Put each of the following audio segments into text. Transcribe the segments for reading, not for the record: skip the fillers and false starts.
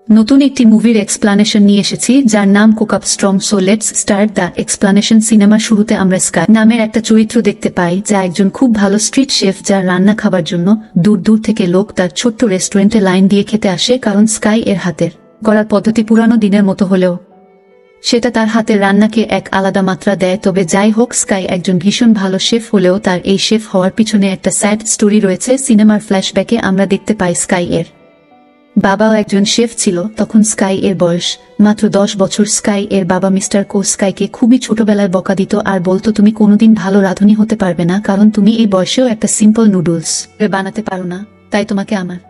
নতুন একটি মুভির এক্সপ্লানেশন নিয়ে এসেছি যার নাম cook up strong. So let's start the explanation. সিনেমার শুরুতে আমরা স্কাই নামের একটা চরিত্র দেখতে পাই যা একজন খুব ভালো স্ট্রিট শেফ, যার রান্না খাবার জন্য দূর দূর থেকে লোক তার ছোট্ট রেস্টুরেন্টে লাইন দিয়ে খেতে আসে, কারণ স্কাই এর হাতের গড়ার পদ্ধতি পুরানো দিনের মতো হলেও সেটা তার হাতের রান্নাকে এক আলাদা মাত্রা দেয়। তবে যাই হোক, স্কাই একজন ভীষণ ভালো শেফ হলেও তার এই শেফ হওয়ার পিছনে একটা স্যাড স্টোরি রয়েছে। সিনেমার ফ্ল্যাশব্যাকে আমরা দেখতে পাই স্কাই এর বাবাও একজন শেফ ছিল। তখন স্কাই এর বয়স মাত্র 10 বছর। স্কাই এর বাবা মিস্টার কো স্কাইকে খুবই ছোটবেলায় বকা দিত আর বলতো, তুমি কোনোদিন ভালো রাঁধুনি হতে পারবে না, কারণ তুমি এই বয়সেও একটা সিম্পল নুডলস বানাতে পারো না, তাই তোমাকে আমার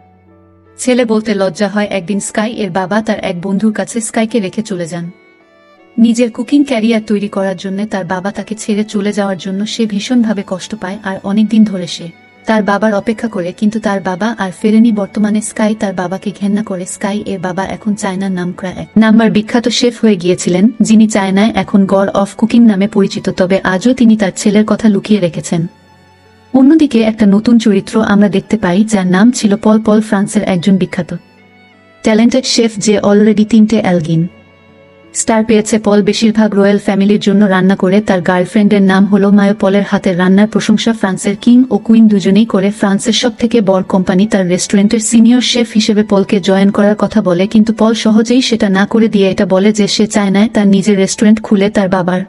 ছেলে বলতে লজ্জা হয়। একদিন স্কাই এর বাবা তার এক বন্ধুর কাছে স্কাইকে রেখে চলে যান নিজের কুকিং ক্যারিয়ার তৈরি করার জন্য। তার বাবা তাকে ছেড়ে চলে যাওয়ার জন্য সে ভীষণভাবে কষ্ট পায় আর অনেকদিন ধরে সে তার বাবার অপেক্ষা করে, কিন্তু তার বাবা আর ফেরেনি। বর্তমানে স্কাই তার বাবাকে ঘেন্না করে। স্কাই এর বাবা এখন চায়নার নামকরা এক নাম্বার বিখ্যাত শেফ হয়ে গিয়েছিলেন, যিনি চায়নায় এখন গড অফ কুকিং নামে পরিচিত। তবে আজও তিনি তার ছেলের কথা লুকিয়ে রেখেছেন। অন্যদিকে একটা নতুন চরিত্র আমরা দেখতে পাই যার নাম ছিল পল। পল ফ্রান্সের একজন বিখ্যাত ট্যালেন্টেড শেফ, যে অলরেডি 3টে এলগিন স্টার পেয়েছে। পল বেশিরভাগ রয়্যাল ফ্যামিলির জন্য রান্না করে। তার গার্লফ্রেন্ডের নাম হলো মায়ো। পলের হাতের রান্নার প্রশংসা ফ্রান্সের কিং ও কুইন দুজনেই করে। ফ্রান্সের সব থেকে বড় কোম্পানি তার রেস্টুরেন্টের সিনিয়র শেফ হিসেবে পলকে জয়েন করার কথা বলে, কিন্তু পল সহজেই সেটা না করে দিয়ে এটা বলে যে সে চায়নায় তার নিজের রেস্টুরেন্ট খুলে তার বাবার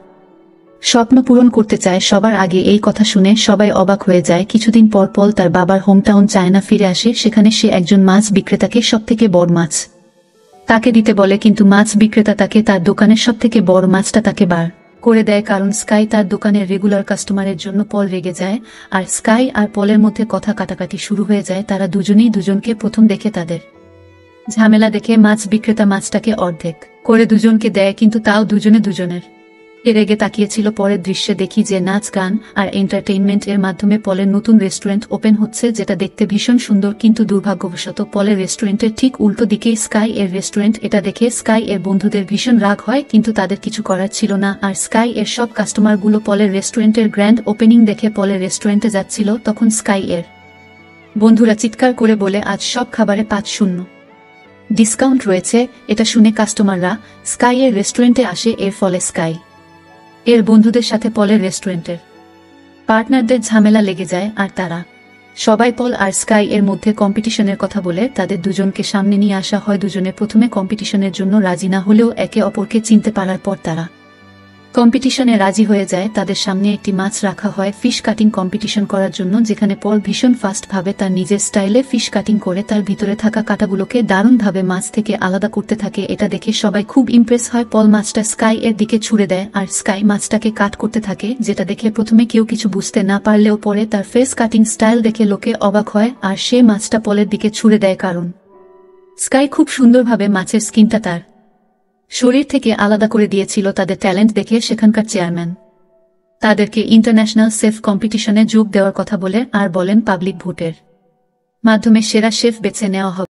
স্বপ্ন পূরণ করতে চায়। সবার আগে এই কথা শুনে সবাই অবাক হয়ে যায়। কিছুদিন পর পল তার বাবার হোমটাউন চায়না ফিরে আসে। সেখানে সে একজন মাছ বিক্রেতাকে সবথেকে বড় মাছ তাকে দিতে বলে, কিন্তু মাছ বিক্রেতা তাকে তার দোকানের সবথেকে বড় মাছটা তাকে বার করে দেয়, কারণ স্কাই তার দোকানের রেগুলার কাস্টমারের জন্য। পল রেগে যায় আর স্কাই আর পলের মধ্যে কথা কাটাকাটি শুরু হয়ে যায়। তারা দুজনেই দুজনকে প্রথম দেখে তাদের ঝামেলা দেখে মাছ বিক্রেতা মাছটাকে অর্ধেক করে দুজনকে দেয়, কিন্তু তাও দুজনে দুজনের রেগে তাকিয়েছিল। পরের দৃশ্যে দেখি যে নাচ গান আর এন্টারটেইনমেন্ট এর মাধ্যমে পলের নতুন রেস্টুরেন্ট ওপেন হচ্ছে, যেটা দেখতে ভীষণ সুন্দর। কিন্তু দুর্ভাগ্যবশত পলের রেস্টুরেন্টের ঠিক উল্টো দিকেই স্কাই এর রেস্টুরেন্ট। এটা দেখে স্কাই এর বন্ধুদের ভীষণ রাগ হয়, কিন্তু তাদের কিছু করার ছিল না। আর স্কাই এর সব কাস্টমারগুলো পলের রেস্টুরেন্টের গ্র্যান্ড ওপেনিং দেখে পলের রেস্টুরেন্টে যাচ্ছিল। তখন স্কাই এর বন্ধুরা চিৎকার করে বলে, আজ সব খাবারে 5% ডিসকাউন্ট রয়েছে। এটা শুনে কাস্টমাররা স্কাই এর রেস্টুরেন্টে আসে। এর ফলে স্কাই এর বন্ধুদের সাথে পলের রেস্টুরেন্টের পার্টনারদের ঝামেলা লেগে যায় আর তারা সবাই পল আর স্কাই এর মধ্যে কম্পিটিশনের কথা বলে তাদের দুজনকে সামনে নিয়ে আসা হয়। দুজনে প্রথমে কম্পিটিশনের জন্য রাজি না হলেও একে অপরকে চিনতে পারার পর তারা কম্পিটিশনে রাজি হয়ে যায়। তাদের সামনে একটি মাছ রাখা হয় ফিশ কাটিং কম্পিটিশন করার জন্য, যেখানে পল ভীষণ ফাস্ট ভাবে তার নিজের স্টাইলে ফিশ কাটিং করে তার ভিতরে থাকা কাঁটাগুলোকে দারুণভাবে মাছ থেকে আলাদা করতে থাকে। এটা দেখে সবাই খুব ইমপ্রেস হয়। পল মাছটা স্কাই এর দিকে ছুড়ে দেয় আর স্কাই মাছটাকে কাট করতে থাকে, যেটা দেখে প্রথমে কেউ কিছু বুঝতে না পারলেও পরে তার ফেস কাটিং স্টাইল দেখে লোকে অবাক হয় আর সে মাছটা পলের দিকে ছুড়ে দেয়, কারণ স্কাই খুব সুন্দরভাবে মাছের স্কিনটা তার শরীর থেকে আলাদা করে দিয়েছিল। তাদের ট্যালেন্ট দেখে সেখানকার চেয়ারম্যান তাদেরকে ইন্টারন্যাশনাল শেফ কম্পিটিশনে যোগ দেওয়ার কথা বলে আর বলেন পাবলিক ভোটের মাধ্যমে সেরা শেফ বেছে নেওয়া হবে।